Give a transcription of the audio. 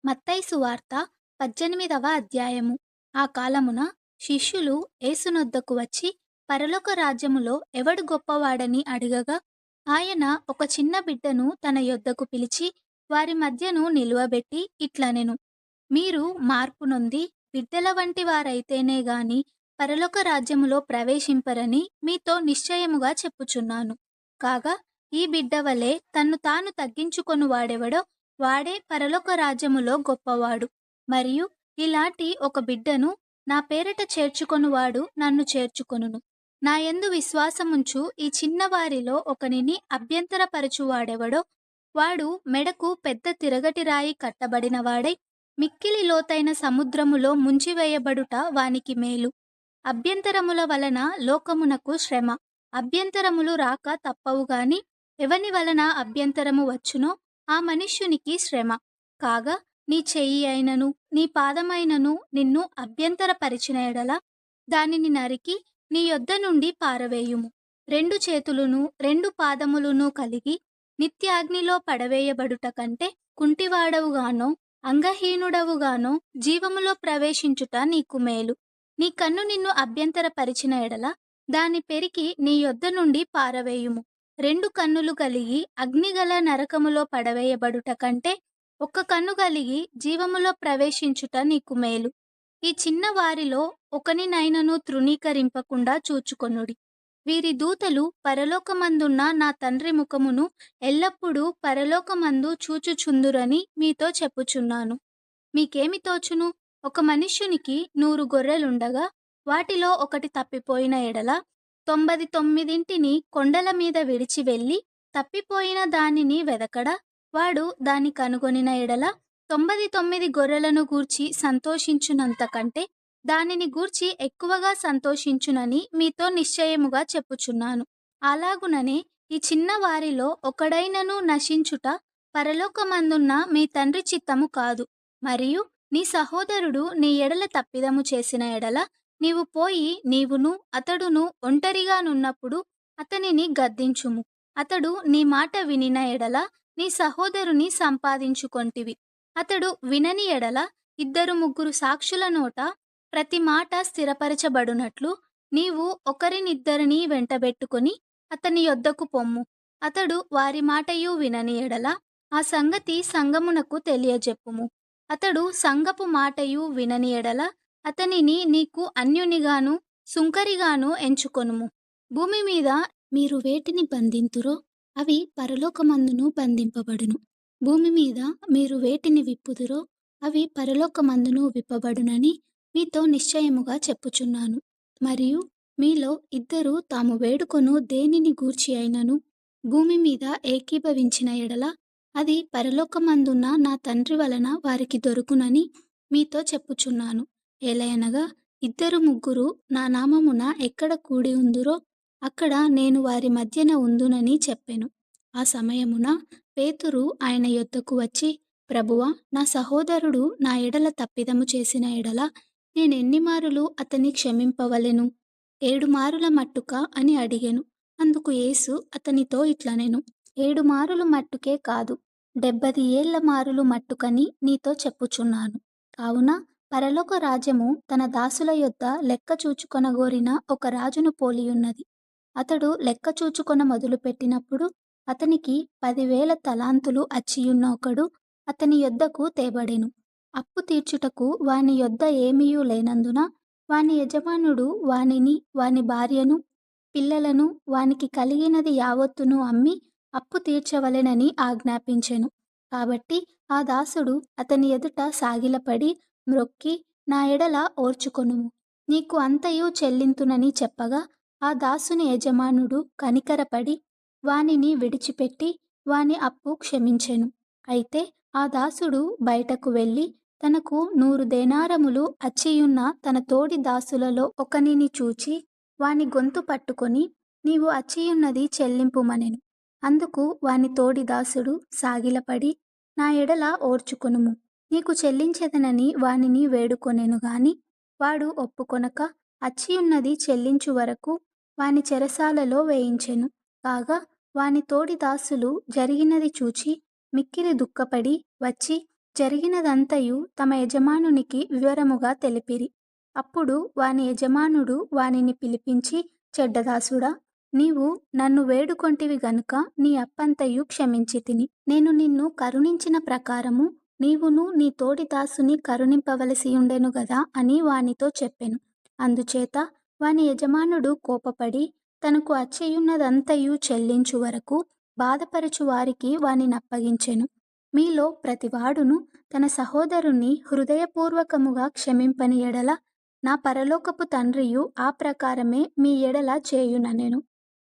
మత్తయి సువార్త 18వ అధ్యాయము. ఆ కాలమున శిష్యులు యేసునొద్దకు వచ్చి పరలోక రాజ్యములో ఎవడు గొప్పవాడని అడగగా, ఆయన ఒక చిన్న బిడ్డను తన యొద్దకు పిలిచి వారి మధ్యను నిలువబెట్టి ఇట్లనెను: మీరు మార్పు నొంది బిడ్డల వంటి వారైతేనే గాని పరలోక రాజ్యములో ప్రవేశింపరని మీతో నిశ్చయముగా చెప్పుచున్నాను. కాగా ఈ బిడ్డ వలె తన్ను తాను తగ్గించుకొను వాడెవడో వాడే పరలోక రాజ్యములో గొప్పవాడు. మరియు ఇలాంటి ఒక బిడ్డను నా పేరట చేర్చుకొనువాడు నన్ను చేర్చుకొనును. నా యందు విశ్వాసముంచు ఈ చిన్నవారిలో ఒకనిని అభ్యంతరపరచువాడెవడో వాడు మెడకు పెద్ద తిరగటి రాయి కట్టబడిన వాడై మిక్కిలి లోతైన సముద్రములో ముంచివేయబడుట వానికి మేలు. అభ్యంతరముల వలన లోకమునకు శ్రమ, అభ్యంతరములు రాక తప్పవు గాని ఎవని వలన అభ్యంతరము వచ్చునో ఆ మనుష్యునికి శ్రమ. కాగా నీ చెయ్యి అయినను నీ పాదమైనను నిన్ను అభ్యంతరపరిచిన ఎడల దానిని నరికి నీ యొద్ద నుండి పారవేయుము. రెండు చేతులును రెండు పాదములును కలిగి నిత్యాగ్నిలో పడవేయబడుట కంటే కుంటివాడవుగానో అంగహీనుడవుగానో జీవములో ప్రవేశించుట నీకు మేలు. నీ కన్ను నిన్ను అభ్యంతరపరిచిన ఎడల దాని పెరికి నీ యొద్ద నుండి పారవేయుము. రెండు కన్నులు కలిగి అగ్నిగల నరకములో పడవేయబడుట కంటే ఒక్క కన్ను కలిగి జీవములో ప్రవేశించుట నీకు మేలు. ఈ చిన్న వారిలో ఒకనినైనను తృణీకరింపకుండా చూచుకొనుడి. వీరి దూతలు పరలోకమందున్న నా తండ్రి ముఖమును ఎల్లప్పుడూ పరలోకమందు చూచుచుందురని మీతో చెప్పుచున్నాను. మీకేమి తోచును? ఒక మనుష్యునికి 100 గొర్రెలుండగా వాటిలో ఒకటి తప్పిపోయిన ఎడల 99 కొండల మీద విడిచి వెళ్ళి తప్పిపోయిన దానిని వెదకడా వాడు దాని కనుగొనిన ఎడల 99 గొర్రెలను గూర్చి సంతోషించునంత కంటే దానిని గూర్చి ఎక్కువగా సంతోషించునని మీతో నిశ్చయముగా చెప్పుచున్నాను. అలాగుననే ఈ చిన్న వారిలో ఒకడైనను నశించుట పరలోకమందున్న మీ తండ్రి చిత్తము కాదు. మరియు నీ సహోదరుడు నీ ఎడల తప్పిదము చేసిన ఎడల నీవు పోయి నీవును అతడును ఒంటరిగానున్నప్పుడు అతనిని గద్దించుము. అతడు నీ మాట వినిన ఎడల నీ సహోదరుని సంపాదించుకొంటివి. అతడు వినని ఎడల 2-3 సాక్షుల నోట ప్రతి మాట స్థిరపరచబడునట్లు నీవు ఒకరినిద్దరిని వెంటబెట్టుకొని అతని యొద్దకు పొమ్ము. అతడు వారి మాటయు వినని ఎడల ఆ సంగతి సంఘమునకు తెలియజెప్పుము. అతడు సంఘపు మాటయు వినని ఎడల అతనిని నీకు అన్యునిగాను సుంకరిగాను ఎంచుకొనుము. భూమి మీద మీరు వేటిని బంధింతురో అవి పరలోకమందును బంధింపబడును. భూమి మీద మీరు వేటిని విప్పుదురో అవి పరలోకమందును విప్పబడునని మీతో నిశ్చయముగా చెప్పుచున్నాను. మరియు మీలో ఇద్దరు తాము వేడుకొను దేనిని గూర్చి అయినను భూమి మీద ఏకీభవించిన ఎడల అది పరలోకమందున్న నా తండ్రి వలన వారికి దొరుకునని మీతో చెప్పుచున్నాను. ఏలయనగా 2-3 నా నామమున ఎక్కడ కూడి ఉందురో అక్కడ నేను వారి మధ్యన ఉందునని చెప్పెను. ఆ సమయమున పేతురు ఆయన యొద్దకు వచ్చి, ప్రభువా, నా సహోదరుడు నా ఎడల తప్పిదము చేసిన ఎడల నేనెన్ని మారులు అతని క్షమింపవలెను? 7 మారుల మట్టుకా అని అడిగెను. అందుకు యేసు అతనితో ఇట్లనెను: 7 మారులు మట్టుకే కాదు, 70 ఏళ్ల మారులు మట్టుకని నీతో చెప్పుచున్నాను. కావున పరలోక రాజ్యము తన దాసుల యొద్ద లెక్క చూచుకొనగోరిన ఒక రాజును పోలియున్నది. అతడు లెక్క చూచుకొన మొదలుపెట్టినప్పుడు అతనికి 10,000 తలాంతులు అచ్చియున్న ఒకడు అతని యొద్దకు తేబడెను. అప్పు తీర్చుటకు వాని యొద్ద ఏమీయూ లేనందున వాని యజమానుడు వానిని, వాని భార్యను, పిల్లలను, వానికి కలిగినది యావత్తును అమ్మి అప్పు తీర్చవలెనని ఆజ్ఞాపించెను. కాబట్టి ఆ దాసుడు అతని ఎదుట సాగిలపడి మ్రొక్కి, నా ఎడల ఓర్చుకొనుము, నీకు అంతయు చెల్లింతునని చెప్పగా ఆ దాసుని యజమానుడు కనికరపడి వానిని విడిచిపెట్టి వాని అప్పు క్షమించెను. అయితే ఆ దాసుడు బయటకు వెళ్ళి తనకు 100 దేనారములు అచ్చియున్న తన తోడి దాసులలో ఒకనిని చూచి వాని గొంతు పట్టుకొని, నీవు అచ్చియున్నది చెల్లింపుమనెను. అందుకు వాని తోడి దాసుడు సాగిలపడి, నా ఎడల ఓర్చుకొనుము, నీకు చెల్లించెదనని వానిని వేడుకొనెను గాని వాడు ఒప్పుకొనక అచ్చియున్నది చెల్లించు వరకు వాని చెరసాలలో వేయించెను. కాగా వాని తోడి దాసులు జరిగినది చూచి మిక్కిలి దుఃఖపడి వచ్చి జరిగినదంతయు తమ యజమానునికి వివరముగా తెలిపిరి. అప్పుడు వాని యజమానుడు వానిని పిలిపించి, చెడ్డదాసుడా, నీవు నన్ను వేడుకొంటివి గనుక నీ అప్పంతయు క్షమించితిని. నేను నిన్ను కరుణించిన ప్రకారము నీవును నీ తోడి దాసుని కరుణింపవలసియుండెను గదా అని వానితో చెప్పెను. అందుచేత వాని యజమానుడు కోపపడి తనకు అచ్చయున్నదంతయు చెల్లించు వరకు బాధపరచు వారికి వానినప్పగించెను. మీలో ప్రతివాడును తన సహోదరుని హృదయపూర్వకముగా క్షమింపని ఎడల నా పరలోకపు తండ్రియు ఆ ప్రకారమే మీ ఎడల చేయుననెను.